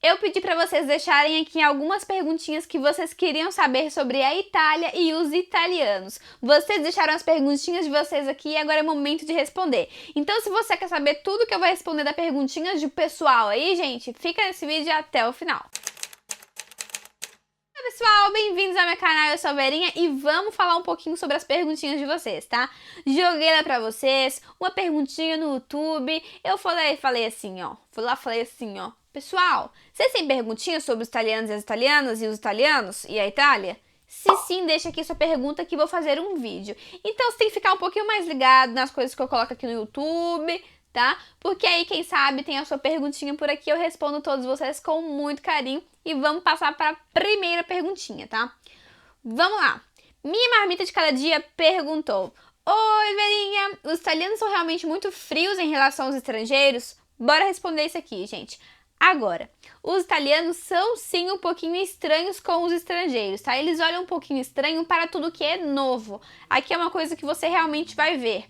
Eu pedi para vocês deixarem aqui algumas perguntinhas que vocês queriam saber sobre a Itália e os italianos. Vocês deixaram as perguntinhas de vocês aqui e agora é o momento de responder. Então, se você quer saber tudo que eu vou responder da perguntinhas de pessoal aí, gente, fica nesse vídeo até o final. Olá pessoal, bem-vindos ao meu canal, eu sou a Verinha e vamos falar um pouquinho sobre as perguntinhas de vocês, tá? Joguei lá pra vocês uma perguntinha no YouTube, eu falei assim, ó, falei assim, ó, pessoal, vocês têm perguntinhas sobre os italianos e as italianas e os italianos e a Itália? Se sim, deixa aqui sua pergunta que vou fazer um vídeo. Então você tem que ficar um pouquinho mais ligado nas coisas que eu coloco aqui no YouTube, tá? Porque aí, quem sabe, tem a sua perguntinha por aqui, eu respondo todos vocês com muito carinho. E vamos passar para a primeira perguntinha, tá? Vamos lá. Minha marmita de cada dia perguntou: oi, Verinha, os italianos são realmente muito frios em relação aos estrangeiros? Bora responder isso aqui, gente. Agora, os italianos são sim um pouquinho estranhos com os estrangeiros, tá? Eles olham um pouquinho estranho para tudo que é novo. Aqui é uma coisa que você realmente vai ver.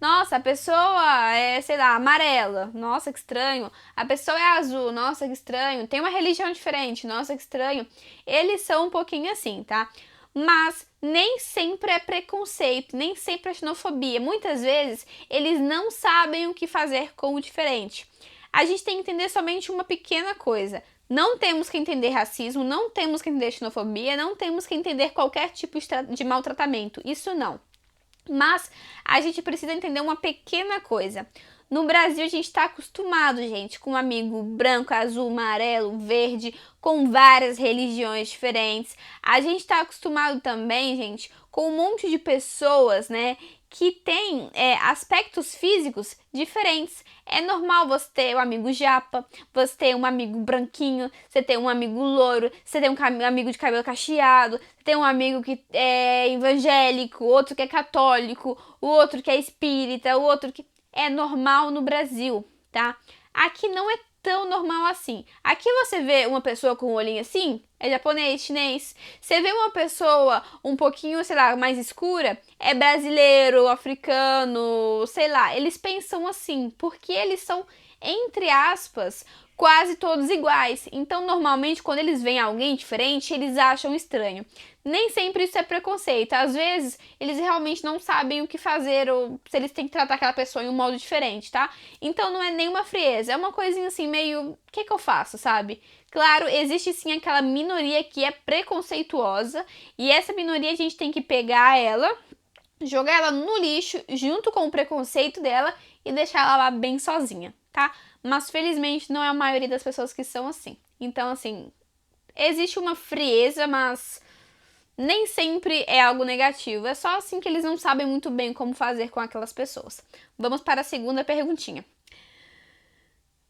Nossa, a pessoa é, sei lá, amarela. Nossa, que estranho. A pessoa é azul. Nossa, que estranho. Tem uma religião diferente. Nossa, que estranho. Eles são um pouquinho assim, tá? Mas nem sempre é preconceito, nem sempre é xenofobia. Muitas vezes eles não sabem o que fazer com o diferente. A gente tem que entender somente uma pequena coisa. Não temos que entender racismo, não temos que entender xenofobia, não temos que entender qualquer tipo de maltratamento. Isso não. Mas a gente precisa entender uma pequena coisa. No Brasil a gente está acostumado, gente, com um amigo branco, azul, amarelo, verde, com várias religiões diferentes. A gente está acostumado também, gente, com um monte de pessoas, né, que tem aspectos físicos diferentes. É normal você ter um amigo japa, você ter um amigo branquinho, você ter um amigo louro, você ter um amigo de cabelo cacheado, você ter um amigo que é evangélico, outro que é católico, o outro que é espírita, o outro que... É normal no Brasil, tá? Aqui não é tão normal assim. Aqui você vê uma pessoa com um olhinho assim, é japonês, chinês. Você vê uma pessoa um pouquinho, sei lá, mais escura, é brasileiro, africano, sei lá. Eles pensam assim, porque eles são, entre aspas, quase todos iguais. Então, normalmente, quando eles veem alguém diferente, eles acham estranho. Nem sempre isso é preconceito. Às vezes, eles realmente não sabem o que fazer ou se eles têm que tratar aquela pessoa em um modo diferente, tá? Então, não é nenhuma frieza. É uma coisinha assim, meio... O que eu faço, sabe? Claro, existe sim aquela minoria que é preconceituosa. E essa minoria a gente tem que pegar ela, jogar ela no lixo, junto com o preconceito dela e deixar ela lá bem sozinha, tá? Mas felizmente não é a maioria das pessoas que são assim. Então, assim, existe uma frieza, mas nem sempre é algo negativo. É só assim que eles não sabem muito bem como fazer com aquelas pessoas. Vamos para a segunda perguntinha.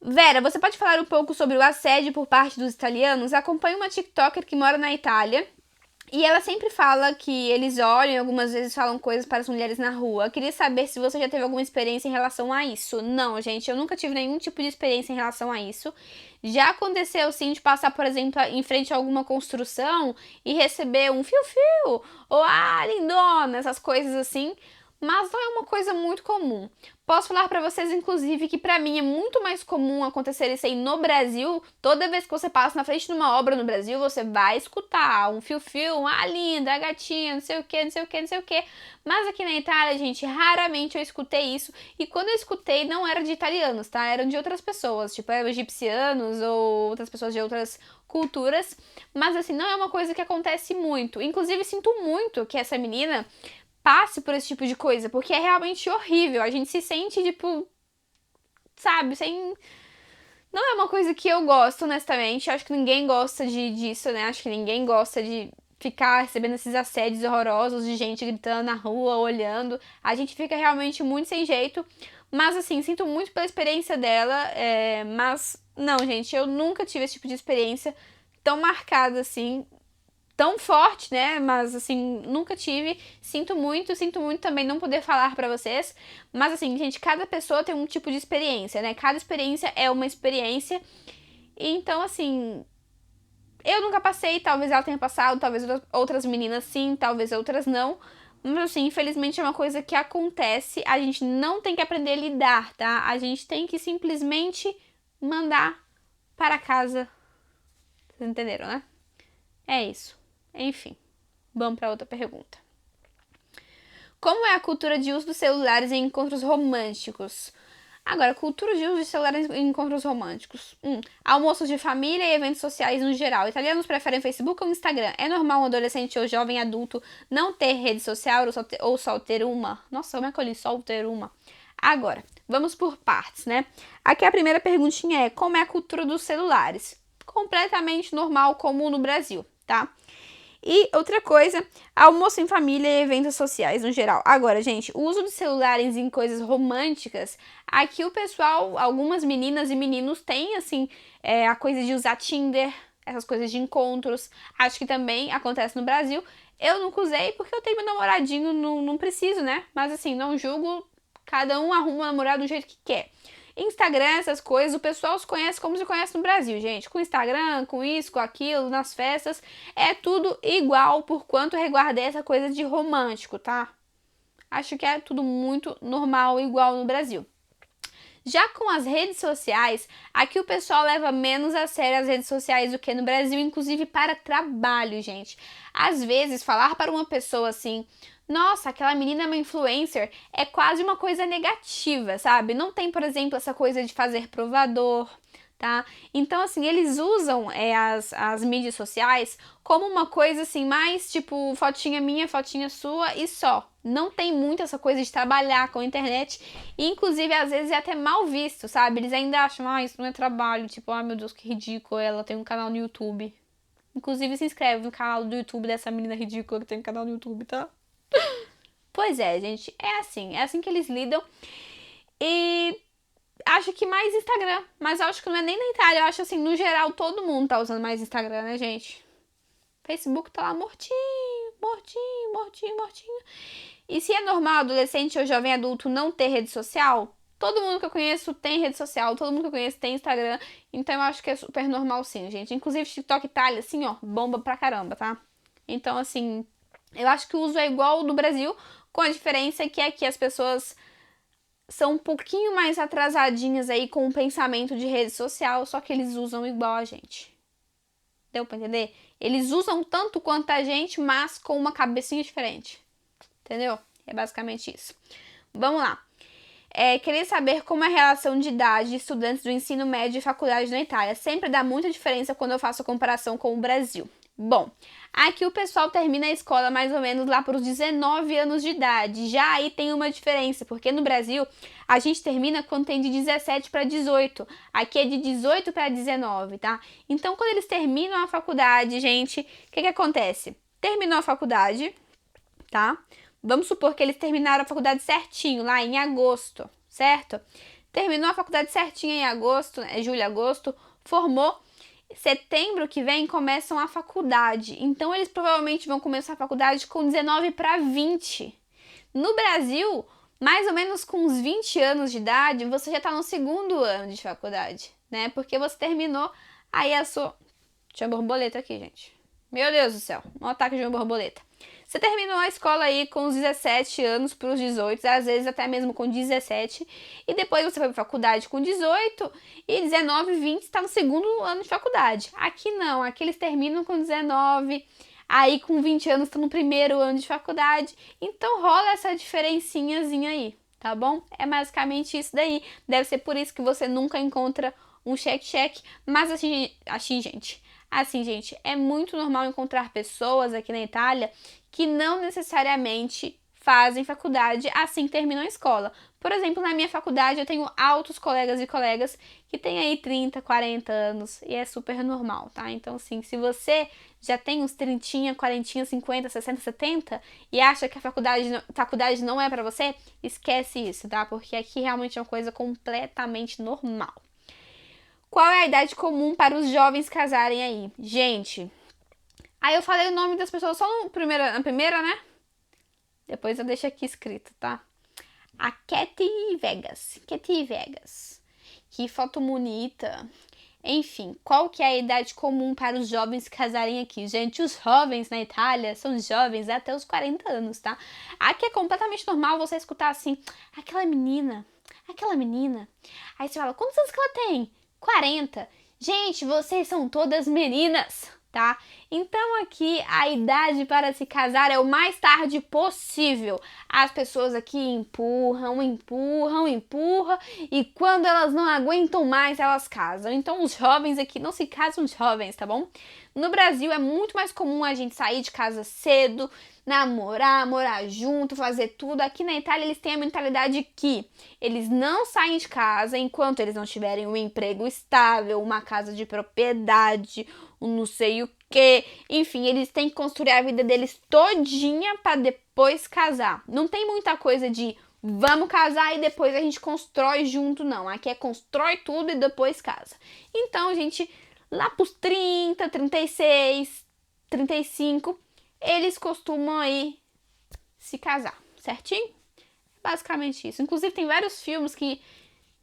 Vera, você pode falar um pouco sobre o assédio por parte dos italianos? Acompanho uma TikToker que mora na Itália e ela sempre fala que eles olham e algumas vezes falam coisas para as mulheres na rua. Eu queria saber se você já teve alguma experiência em relação a isso. Não, gente, eu nunca tive nenhum tipo de experiência em relação a isso. Já aconteceu, sim, de passar, por exemplo, em frente a alguma construção e receber um fio-fio ou lindona, essas coisas assim. Mas não é uma coisa muito comum. Posso falar para vocês, inclusive, que para mim é muito mais comum acontecer isso aí no Brasil. Toda vez que você passa na frente de uma obra no Brasil, você vai escutar um fio-fio, linda, a gatinha, não sei o que, não sei o que, não sei o que. Mas aqui na Itália, gente, raramente eu escutei isso. E quando eu escutei, não era de italianos, tá? Eram de outras pessoas, tipo egipcianos ou outras pessoas de outras culturas. Mas assim, não é uma coisa que acontece muito. Inclusive, sinto muito que essa menina passe por esse tipo de coisa, porque é realmente horrível. A gente se sente, tipo, sabe, sem... Não é uma coisa que eu gosto, honestamente. Acho que ninguém gosta disso, né? Acho que ninguém gosta de ficar recebendo esses assédios horrorosos de gente gritando na rua, olhando. A gente fica realmente muito sem jeito. Mas, assim, sinto muito pela experiência dela. Mas, não, gente, eu nunca tive esse tipo de experiência tão marcada, assim, tão forte, né? Mas, assim, nunca tive. Sinto muito também não poder falar pra vocês. Mas, assim, gente, cada pessoa tem um tipo de experiência, né? Cada experiência é uma experiência. Então, assim, eu nunca passei, talvez ela tenha passado, talvez outras meninas sim, talvez outras não. Mas, assim, infelizmente é uma coisa que acontece. A gente não tem que aprender a lidar, tá? A gente tem que simplesmente mandar para casa Vocês entenderam, né? É isso. Enfim, vamos para outra pergunta. Como é a cultura de uso dos celulares em encontros românticos? Agora, cultura de uso de celulares em encontros românticos. Almoços de família e eventos sociais no geral. Italianos preferem Facebook ou Instagram? É normal um adolescente ou jovem adulto não ter rede social ou só ter uma? Nossa, como é que eu li só ter uma? Agora, vamos por partes, né? Aqui a primeira perguntinha é: como é a cultura dos celulares? Completamente normal, comum no Brasil, tá? E outra coisa, almoço em família e eventos sociais no geral. Agora, gente, o uso de celulares em coisas românticas, aqui o pessoal, algumas meninas e meninos têm, assim, a coisa de usar Tinder, essas coisas de encontros. Acho que também acontece no Brasil. Eu nunca usei porque eu tenho meu namoradinho, não preciso, né? Mas assim, não julgo, cada um arruma um namorado do jeito que quer. Instagram, essas coisas, o pessoal se conhece como se conhece no Brasil, gente. Com Instagram, com isso, com aquilo, nas festas, é tudo igual, por quanto resguardei essa coisa de romântico, tá? Acho que é tudo muito normal, igual no Brasil. Já com as redes sociais, aqui o pessoal leva menos a sério as redes sociais do que no Brasil, inclusive para trabalho, gente. Às vezes, falar para uma pessoa assim: nossa, aquela menina é uma influencer, é quase uma coisa negativa, sabe? Não tem, por exemplo, essa coisa de fazer provador, tá? Então, assim, eles usam as mídias sociais como uma coisa, assim, mais tipo fotinha minha, fotinha sua e só. Não tem muito essa coisa de trabalhar com a internet e, inclusive, às vezes é até mal visto, sabe? Eles ainda acham: isso não é trabalho, tipo, meu Deus, que ridículo, ela tem um canal no YouTube. Inclusive, se inscreve no canal do YouTube dessa menina ridícula que tem um canal no YouTube, tá? Pois é, gente, é assim que eles lidam. E acho que mais Instagram, mas acho que não é nem na Itália, eu acho assim, no geral, todo mundo tá usando mais Instagram, né, gente? Facebook tá lá mortinho, mortinho, mortinho, mortinho. E se é normal adolescente ou jovem adulto não ter rede social, todo mundo que eu conheço tem rede social, todo mundo que eu conheço tem Instagram, então eu acho que é super normal sim, gente. Inclusive, TikTok Itália, assim, ó, bomba pra caramba, tá? Então, assim, eu acho que o uso é igual ao do Brasil, com a diferença que aqui as pessoas são um pouquinho mais atrasadinhas aí com o pensamento de rede social, só que eles usam igual a gente. Deu pra entender? Eles usam tanto quanto a gente, mas com uma cabecinha diferente. Entendeu? É basicamente isso. Vamos lá. Queria saber como é a relação de idade de estudantes do ensino médio e faculdade na Itália. Sempre dá muita diferença quando eu faço a comparação com o Brasil. Bom, aqui o pessoal termina a escola mais ou menos lá para os 19 anos de idade. Já aí tem uma diferença, porque no Brasil a gente termina quando tem de 17 para 18. Aqui é de 18 para 19, tá? Então, quando eles terminam a faculdade, gente, o que acontece? Terminou a faculdade, tá? Vamos supor que eles terminaram a faculdade certinho, lá em agosto, certo? Terminou a faculdade certinho em agosto, julho, agosto, formou. Setembro que vem começam a faculdade. Então, eles provavelmente vão começar a faculdade com 19 para 20. No Brasil, mais ou menos com uns 20 anos de idade, você já está no segundo ano de faculdade, né? Porque você terminou, aí a sua... Tinha borboleta aqui, gente. Meu Deus do céu, um ataque de uma borboleta. Você terminou a escola aí com os 17 anos para os 18, às vezes até mesmo com 17, e depois você foi para faculdade com 18 e 19, 20 está no segundo ano de faculdade. Aqui não, aqui eles terminam com 19, aí com 20 anos estão no primeiro ano de faculdade, então rola essa diferencinhazinha aí, tá bom? É basicamente isso daí, deve ser por isso que você nunca encontra um cheque-cheque, mas assim, gente, é muito normal encontrar pessoas aqui na Itália que não necessariamente fazem faculdade assim que terminam a escola. Por exemplo, na minha faculdade eu tenho altos colegas e colegas que têm aí 30, 40 anos e é super normal, tá? Então, assim, se você já tem uns 30, 40, 50, 60, 70 e acha que a faculdade não é pra você, esquece isso, tá? Porque aqui realmente é uma coisa completamente normal. Qual é a idade comum para os jovens casarem aí? Gente, aí eu falei o nome das pessoas só na primeira, né? Depois eu deixo aqui escrito, tá? A Katy Vegas. Que foto bonita. Enfim, qual que é a idade comum para os jovens casarem aqui? Gente, os jovens na Itália são jovens até os 40 anos, tá? Aqui é completamente normal você escutar assim, aquela menina. Aí você fala, quantos anos que ela tem? 40. Gente, vocês são todas meninas, tá? Então aqui a idade para se casar é o mais tarde possível. As pessoas aqui empurram e quando elas não aguentam mais, elas casam. Então os jovens aqui não se casam jovens, tá bom? No Brasil é muito mais comum a gente sair de casa cedo, namorar, morar junto, fazer tudo. Aqui na Itália eles têm a mentalidade que eles não saem de casa enquanto eles não tiverem um emprego estável, uma casa de propriedade, um não sei o que. Enfim, eles têm que construir a vida deles todinha para depois casar. Não tem muita coisa de vamos casar e depois a gente constrói junto, não. Aqui é constrói tudo e depois casa. Então, a gente, lá pros 30, 36, 35, eles costumam aí se casar, certinho? Basicamente isso. Inclusive tem vários filmes que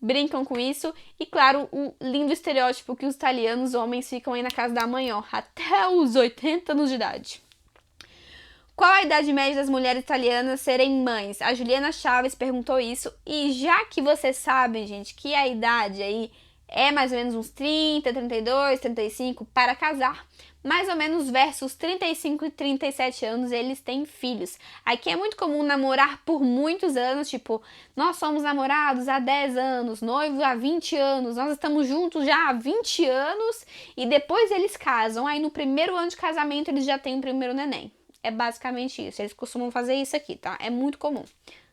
brincam com isso. E claro, o lindo estereótipo que os italianos homens ficam aí na casa da mãe, ó, até os 80 anos de idade. Qual a idade média das mulheres italianas serem mães? A Juliana Chaves perguntou isso. E já que vocês sabem, gente, que a idade aí é mais ou menos uns 30, 32, 35 para casar, mais ou menos versus 35 e 37 anos eles têm filhos. Aqui é muito comum namorar por muitos anos, tipo, nós somos namorados há 10 anos, noivos há 20 anos, nós estamos juntos já há 20 anos e depois eles casam. Aí no primeiro ano de casamento eles já têm o primeiro neném. É basicamente isso, eles costumam fazer isso aqui, tá? É muito comum.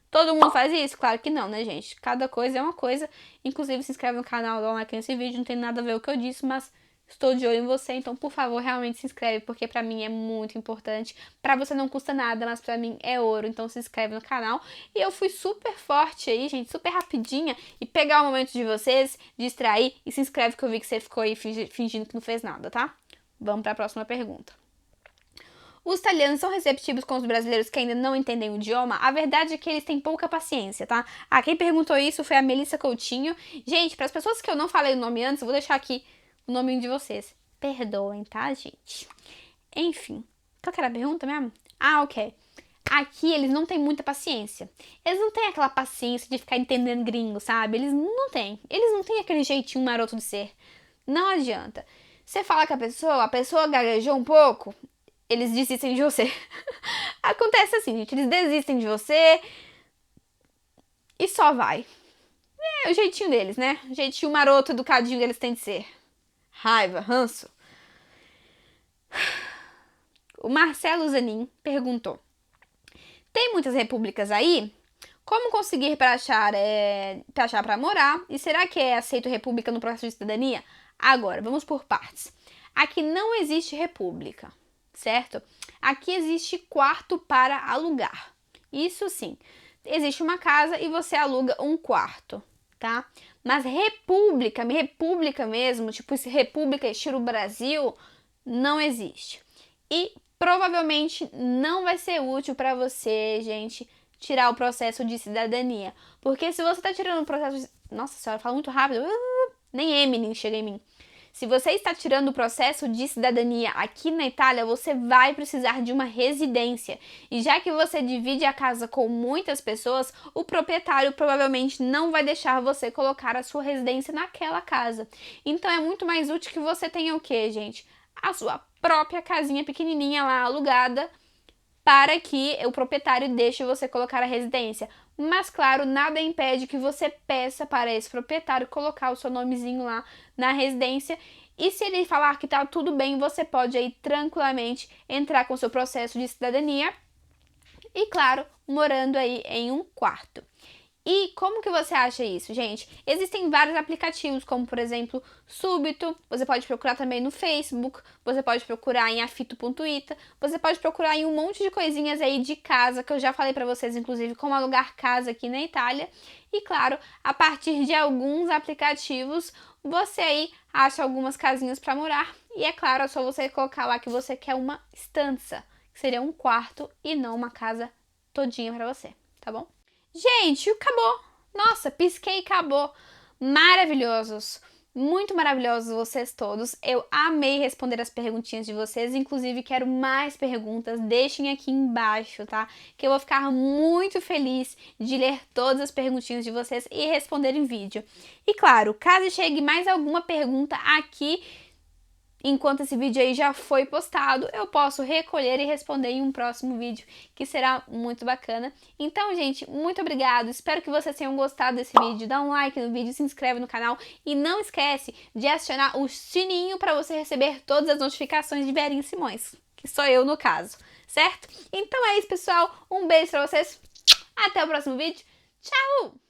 Todo mundo faz isso? Claro que não, né, gente? Cada coisa é uma coisa. Inclusive, se inscreve no canal, dá um like nesse vídeo. Não tem nada a ver com o que eu disse, mas estou de olho em você. Então, por favor, realmente se inscreve, porque pra mim é muito importante. Pra você não custa nada, mas pra mim é ouro. Então, se inscreve no canal. E eu fui super forte aí, gente, super rapidinha. E pegar o momento de vocês, distrair. E se inscreve que eu vi que você ficou aí fingindo que não fez nada, tá? Vamos pra próxima pergunta. Os italianos são receptivos com os brasileiros que ainda não entendem o idioma? A verdade é que eles têm pouca paciência, tá? Ah, quem perguntou isso foi a Melissa Coutinho. Gente, para as pessoas que eu não falei o nome antes, eu vou deixar aqui o nome de vocês. Perdoem, tá, gente? Enfim, qual que era a pergunta mesmo? Ah, ok. Aqui eles não têm muita paciência. Eles não têm aquela paciência de ficar entendendo gringo, sabe? Eles não têm. Eles não têm aquele jeitinho maroto de ser. Não adianta. Você fala com a pessoa gaguejou um pouco, eles desistem de você. Acontece assim, gente. Eles desistem de você e só vai. É o jeitinho deles, né? O jeitinho maroto, educadinho que eles têm de ser. Raiva, ranço. O Marcelo Zanin perguntou: tem muitas repúblicas aí? Como conseguir para achar para morar? E será que é aceito república no processo de cidadania? Agora, vamos por partes. Aqui não existe república, certo? Aqui existe quarto para alugar. Isso sim. Existe uma casa e você aluga um quarto, tá? Mas república mesmo, tipo esse república estilo Brasil, não existe. E provavelmente não vai ser útil para você, gente, tirar o processo de cidadania. Porque se você tá tirando o processo de... Nossa senhora, fala muito rápido. Nem Eminem chega em mim. Se você está tirando o processo de cidadania aqui na Itália, você vai precisar de uma residência. E já que você divide a casa com muitas pessoas, o proprietário provavelmente não vai deixar você colocar a sua residência naquela casa. Então é muito mais útil que você tenha o quê, gente? A sua própria casinha pequenininha lá alugada, para que o proprietário deixe você colocar a residência. Mas claro, nada impede que você peça para esse proprietário colocar o seu nomezinho lá na residência. E se ele falar que tá tudo bem, você pode aí tranquilamente entrar com o seu processo de cidadania. E claro, morando aí em um quarto. E como que você acha isso, gente? Existem vários aplicativos, como por exemplo, Súbito, você pode procurar também no Facebook, você pode procurar em afito.ita, você pode procurar em um monte de coisinhas aí de casa, que eu já falei pra vocês, inclusive, como alugar casa aqui na Itália. E claro, a partir de alguns aplicativos, você aí acha algumas casinhas pra morar. E é claro, é só você colocar lá que você quer uma stanza, que seria um quarto e não uma casa todinha pra você, tá bom? Gente, acabou. Nossa, pisquei e acabou. Maravilhosos. muito maravilhosos vocês todos. Eu amei responder as perguntinhas de vocês. Inclusive, quero mais perguntas. Deixem aqui embaixo, tá? Que eu vou ficar muito feliz de ler todas as perguntinhas de vocês e responder em vídeo. E claro, caso chegue mais alguma pergunta aqui, enquanto esse vídeo aí já foi postado, eu posso recolher e responder em um próximo vídeo, que será muito bacana. Então, gente, muito obrigado. Espero que vocês tenham gostado desse vídeo. Dá um like no vídeo, se inscreve no canal e não esquece de acionar o sininho para você receber todas as notificações de Verinha Simões, que sou eu no caso, certo? Então é isso, pessoal. Um beijo para vocês. Até o próximo vídeo. Tchau!